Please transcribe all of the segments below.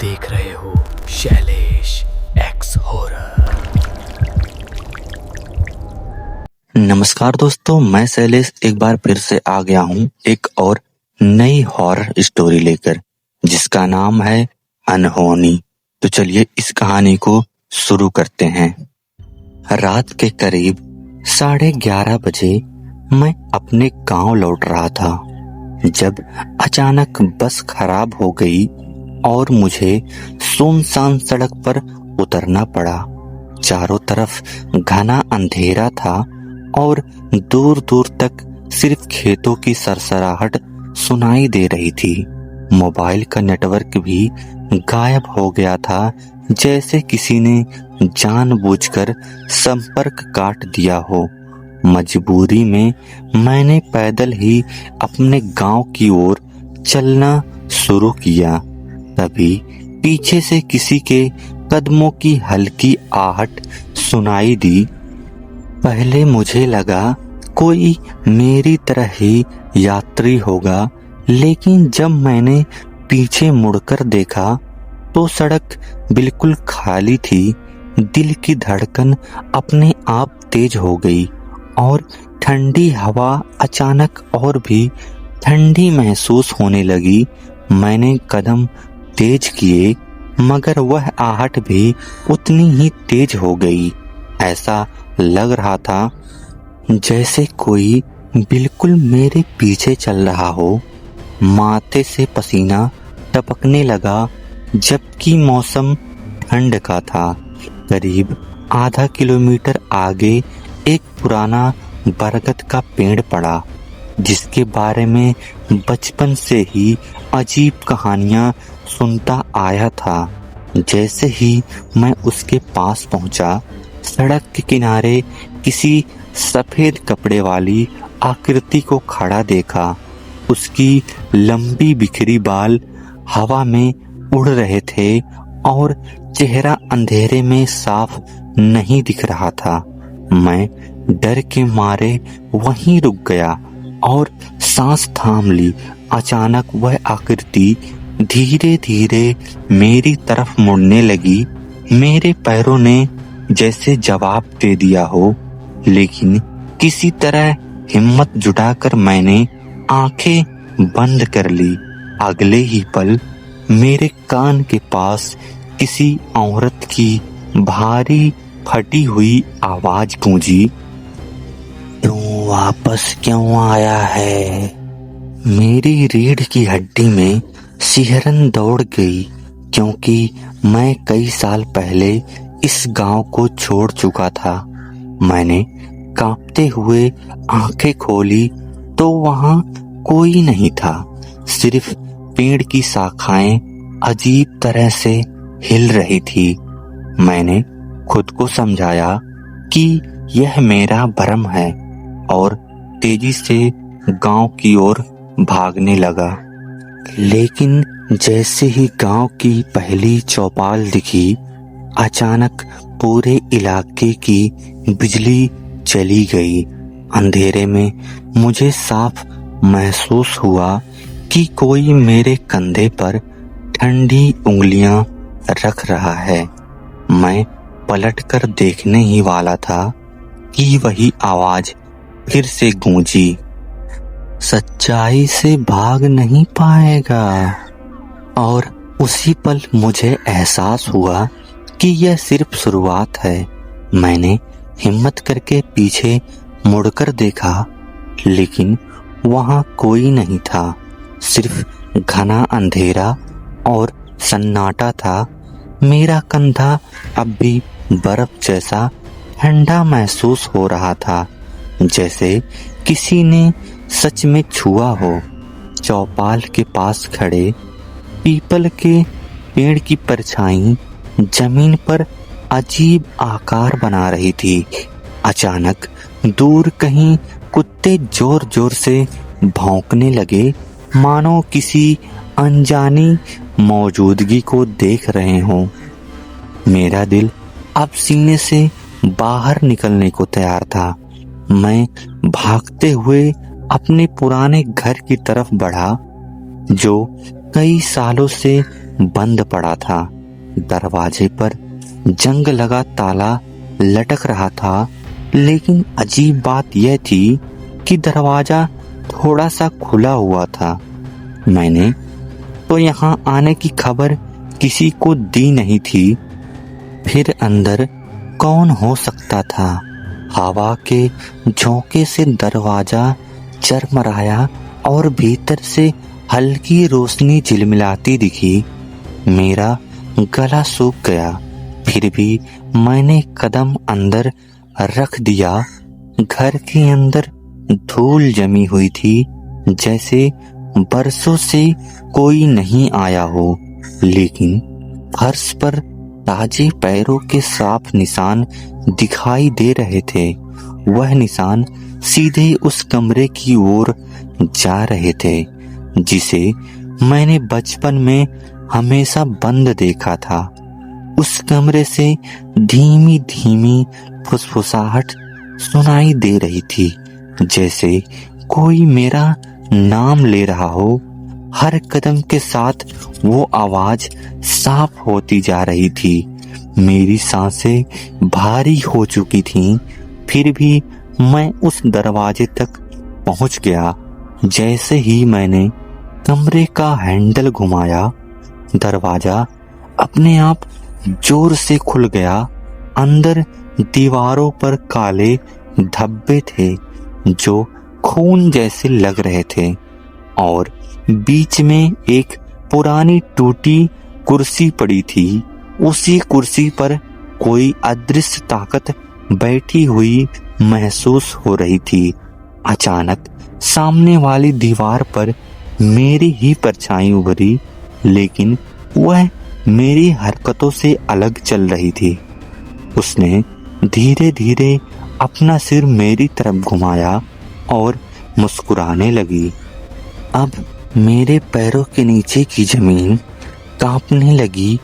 देख रहे हो शैलेश एक्स हॉरर। नमस्कार दोस्तों, मैं शैलेश एक बार फिर से आ गया हूँ एक और नई हॉरर स्टोरी लेकर, जिसका नाम है अनहोनी। तो चलिए इस कहानी को शुरू करते हैं। रात के करीब 11:30 बजे मैं अपने गांव लौट रहा था, जब अचानक बस खराब हो गई और मुझे सुनसान सड़क पर उतरना पड़ा। चारों तरफ घना अंधेरा था और दूर दूर तक सिर्फ खेतों की सरसराहट सुनाई दे रही थी। मोबाइल का नेटवर्क भी गायब हो गया था, जैसे किसी ने जानबूझकर संपर्क काट दिया हो। मजबूरी में मैंने पैदल ही अपने गांव की ओर चलना शुरू किया। तभी पीछे से किसी के कदमों की हल्की आहट सुनाई दी। पहले मुझे लगा कोई मेरी तरह ही यात्री होगा, लेकिन जब मैंने पीछे मुड़कर देखा तो सड़क बिल्कुल खाली थी। दिल की धड़कन अपने आप तेज हो गई और ठंडी हवा अचानक और भी ठंडी महसूस होने लगी। मैंने कदम तेज किए, मगर वह आहट भी उतनी ही तेज हो गई। ऐसा लग रहा था जैसे कोई बिल्कुल मेरे पीछे चल रहा हो। माथे से पसीना टपकने लगा, जबकि मौसम ठंड का था। करीब आधा किलोमीटर आगे एक पुराना बरगद का पेड़ पड़ा, जिसके बारे में बचपन से ही अजीब कहानियां सुनता आया था। जैसे ही मैं उसके पास पहुंचा, सड़क के किनारे किसी सफेद कपड़े वाली आकृति को खड़ा देखा। उसकी लंबी बिखरी बाल हवा में उड़ रहे थे और चेहरा अंधेरे में साफ नहीं दिख रहा था। मैं डर के मारे वहीं रुक गया और सांस थाम ली। अचानक वह आकृति धीरे धीरे मेरी तरफ मुड़ने लगी। मेरे पैरों ने जैसे जवाब दे दिया हो, लेकिन किसी तरह हिम्मत जुटाकर मैंने आंखें बंद कर ली। अगले ही पल मेरे कान के पास किसी औरत की भारी फटी हुई आवाज गूंजी। "तू वापस क्यों आया है?" मेरी रीढ़ की हड्डी में सिहरन दौड़ गई, क्योंकि मैं कई साल पहले इस गांव को छोड़ चुका था। मैंने कांपते हुए आंखें खोली तो वहां कोई नहीं था। सिर्फ पेड़ की शाखाएं अजीब तरह से हिल रही थी। मैंने खुद को समझाया कि यह मेरा भ्रम है और तेजी से गांव की ओर भागने लगा। लेकिन जैसे ही गांव की पहली चौपाल दिखी, अचानक पूरे इलाके की बिजली चली गई। अंधेरे में मुझे साफ महसूस हुआ कि कोई मेरे कंधे पर ठंडी उंगलियां रख रहा है। मैं पलटकर देखने ही वाला था कि वही आवाज फिर से गूंजी। "सच्चाई से भाग नहीं पाएगा।" और उसी पल मुझे एहसास हुआ कि यह सिर्फ शुरुआत है। मैंने हिम्मत करके पीछे मुड़कर देखा, लेकिन वहां कोई नहीं था। सिर्फ घना अंधेरा और सन्नाटा था। मेरा कंधा अब भी बर्फ जैसा ठंडा महसूस हो रहा था, जैसे किसी ने सच में छुआ हो। चौपाल के पास खड़े पीपल के पेड़ की परछाई जमीन पर अजीब आकार बना रही थी। अचानक दूर कहीं कुत्ते जोर जोर से भौंकने लगे, मानो किसी अनजानी मौजूदगी को देख रहे हों। मेरा दिल अब सीने से बाहर निकलने को तैयार था। मैं भागते हुए अपने पुराने घर की तरफ बढ़ा, जो कई सालों से बंद पड़ा था। दरवाजे पर जंग लगा ताला लटक रहा था, लेकिन अजीब बात यह थी कि दरवाजा थोड़ा सा खुला हुआ था। मैंने तो यहाँ आने की खबर किसी को दी नहीं थी। फिर अंदर कौन हो सकता था? हवा के झोंके से दरवाजा चरमराया और भीतर से हल्की रोशनी झिलमिलाती दिखी। मेरा गला सूख गया, फिर भी मैंने कदम अंदर रख दिया। घर के अंदर धूल जमी हुई थी, जैसे बरसों से कोई नहीं आया हो, लेकिन फर्श पर ताजे पैरों के साफ निशान दिखाई दे रहे थे। वह निशान सीधे उस कमरे की ओर जा रहे थे जिसे मैंने बचपन में हमेशा बंद देखा था। उस कमरे से धीमी धीमी फुसफुसाहट सुनाई दे रही थी, जैसे कोई मेरा नाम ले रहा हो। हर कदम के साथ वो आवाज साफ होती जा रही थी। मेरी सांसें भारी हो चुकी थीं, फिर भी मैं उस दरवाजे तक पहुंच गया। जैसे ही मैंने कमरे का हैंडल घुमाया, दरवाजा अपने आप जोर से खुल गया। अंदर दीवारों पर काले धब्बे थे जो खून जैसे लग रहे थे, और बीच में एक पुरानी टूटी कुर्सी पड़ी थी। उसी कुर्सी पर कोई अदृश्य ताकत बैठी हुई महसूस हो रही थी। अचानक सामने वाली दीवार पर मेरी ही परछाई उभरी, लेकिन वह मेरी हरकतों से अलग चल रही थी। उसने धीरे धीरे अपना सिर मेरी तरफ घुमाया और मुस्कुराने लगी। अब मेरे पैरों के नीचे की जमीन कांपने लगी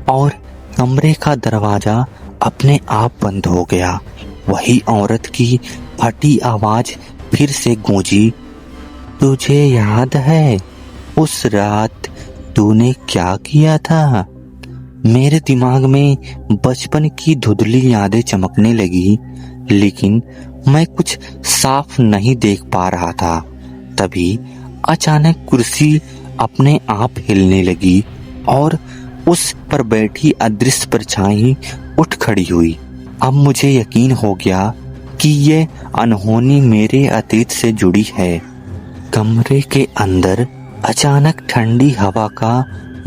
और कमरे का दरवाजा अपने आप बंद हो गया। वही औरत की फटी आवाज फिर से गूंजी, तुझे याद है उस रात तूने क्या किया था? मेरे दिमाग में बचपन की धुंधली यादें चमकने लगी, लेकिन मैं कुछ साफ नहीं देख पा रहा था। तभी अचानक कुर्सी अपने आप हिलने लगी और उस पर बैठी अदृश्य परछाई उठ खड़ी हुई। अब मुझे यकीन हो गया कि ये अनहोनी मेरे अतीत से जुड़ी है। कमरे के अंदर अचानक ठंडी हवा का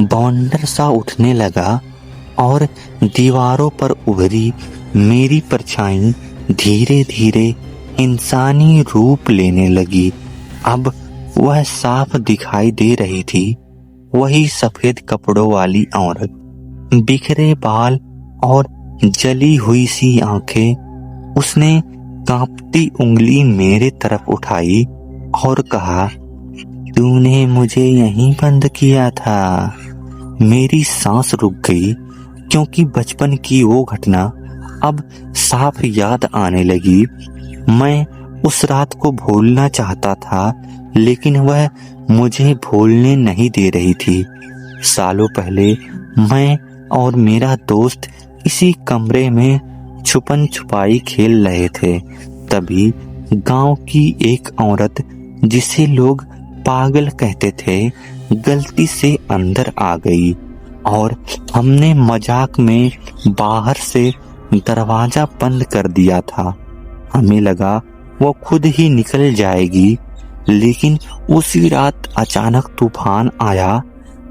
बौंडर सा उठने लगा और दीवारों पर उभरी मेरी परछाई धीरे धीरे इंसानी रूप लेने लगी। अब वह साफ दिखाई दे रही थी, वही सफेद कपड़ों वाली औरत, बिखरे बाल और जली हुई सी आंखें। उसने कांपती उंगली मेरे तरफ उठाई और कहा, तूने मुझे यहीं बंद किया था। मेरी सांस रुक गई, क्योंकि बचपन की वो घटना अब साफ याद आने लगी। मैं उस रात को भूलना चाहता था, लेकिन वह मुझे भूलने नहीं दे रही थी। सालों पहले मैं और मेरा दोस्त इसी कमरे में छुपन छुपाई खेल रहे थे। तभी गांव की एक औरत, जिसे लोग पागल कहते थे, गलती से अंदर आ गई और हमने मजाक में बाहर से दरवाजा बंद कर दिया था। हमें लगा वो खुद ही निकल जाएगी, लेकिन उसी रात अचानक तूफान आया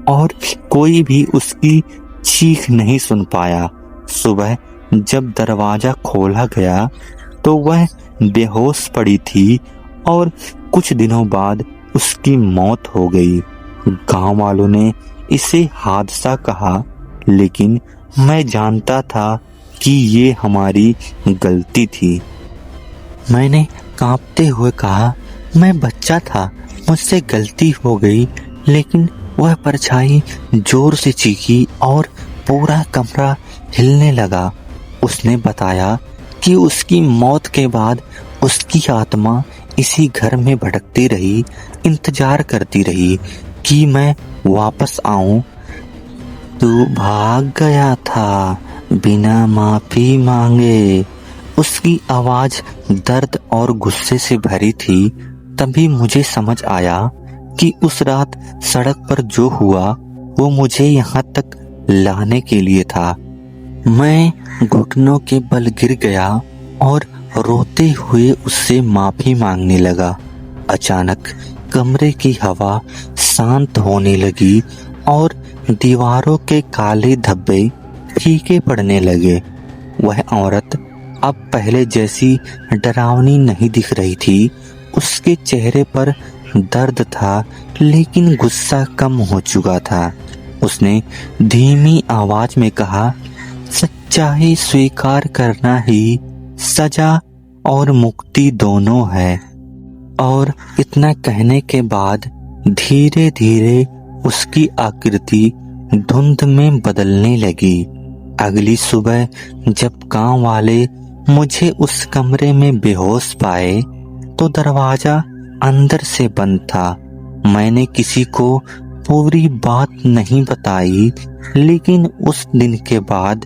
और कोई भी उसकी चीख नहीं सुन पाया। सुबह जब दरवाजा खोला गया तो वह बेहोश पड़ी थी और कुछ दिनों बाद उसकी मौत हो गई। गांव वालों ने इसे हादसा कहा, लेकिन मैं जानता था कि ये हमारी गलती थी। मैंने कांपते हुए कहा, मैं बच्चा था, मुझसे गलती हो गई। लेकिन वह परछाई जोर से चीखी और पूरा कमरा हिलने लगा। उसने बताया कि उसकी मौत के बाद उसकी आत्मा इसी घर में भटकती रही, इंतजार करती रही कि मैं वापस आऊं। तू भाग गया था बिना माफी मांगे। उसकी आवाज दर्द और गुस्से से भरी थी। तभी मुझे समझ आया कि उस रात सड़क पर जो हुआ वो मुझे यहाँ तक लाने के लिए था। मैं घुटनों के बल गिर गया और रोते हुए उससे माफी मांगने लगा। अचानक कमरे की हवा शांत होने लगी और दीवारों के काले धब्बे फीके पड़ने लगे। वह औरत अब पहले जैसी डरावनी नहीं दिख रही थी। उसके चेहरे पर दर्द था, लेकिन गुस्सा कम हो चुका था। उसने धीमी आवाज में कहा, सच्चाई स्वीकार करना ही सजा और मुक्ति दोनों है। और इतना कहने के बाद धीरे धीरे उसकी आकृति धुंध में बदलने लगी। अगली सुबह जब गांव वाले मुझे उस कमरे में बेहोश पाए तो दरवाजा अंदर से बंद था। मैंने किसी को पूरी बात नहीं बताई, लेकिन उस दिन के बाद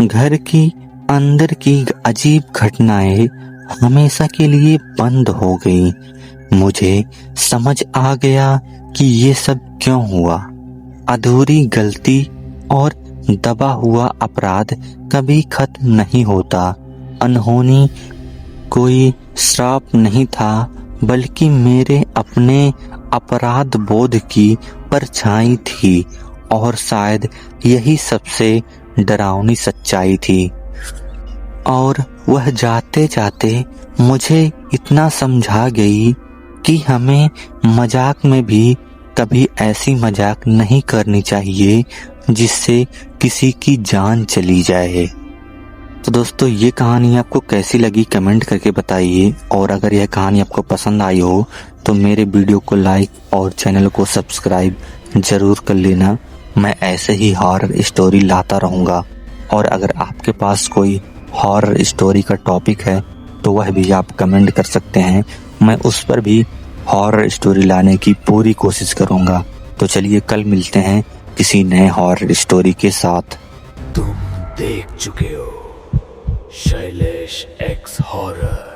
घर की अंदर की अजीब घटनाएं हमेशा के लिए बंद हो गई। मुझे समझ आ गया कि ये सब क्यों हुआ। अधूरी गलती और दबा हुआ अपराध कभी खत्म नहीं होता। अनहोनी कोई श्राप नहीं था, बल्कि मेरे अपने अपराध बोध की परछाई थी। और शायद यही सबसे डरावनी सच्चाई थी। और वह जाते जाते मुझे इतना समझा गई कि हमें मजाक में भी कभी ऐसी मजाक नहीं करनी चाहिए जिससे किसी की जान चली जाए। तो दोस्तों, ये कहानी आपको कैसी लगी कमेंट करके बताइए। और अगर यह कहानी आपको पसंद आई हो तो मेरे वीडियो को लाइक और चैनल को सब्सक्राइब जरूर कर लेना। मैं ऐसे ही हॉरर स्टोरी लाता रहूँगा। और अगर आपके पास कोई हॉरर स्टोरी का टॉपिक है तो वह भी आप कमेंट कर सकते हैं। मैं उस पर भी हॉरर स्टोरी लाने की पूरी कोशिश करूँगा। तो चलिए कल मिलते हैं किसी नए हॉरर स्टोरी के साथ। तुम देख चुके हो शैलेश एक्स हॉरर।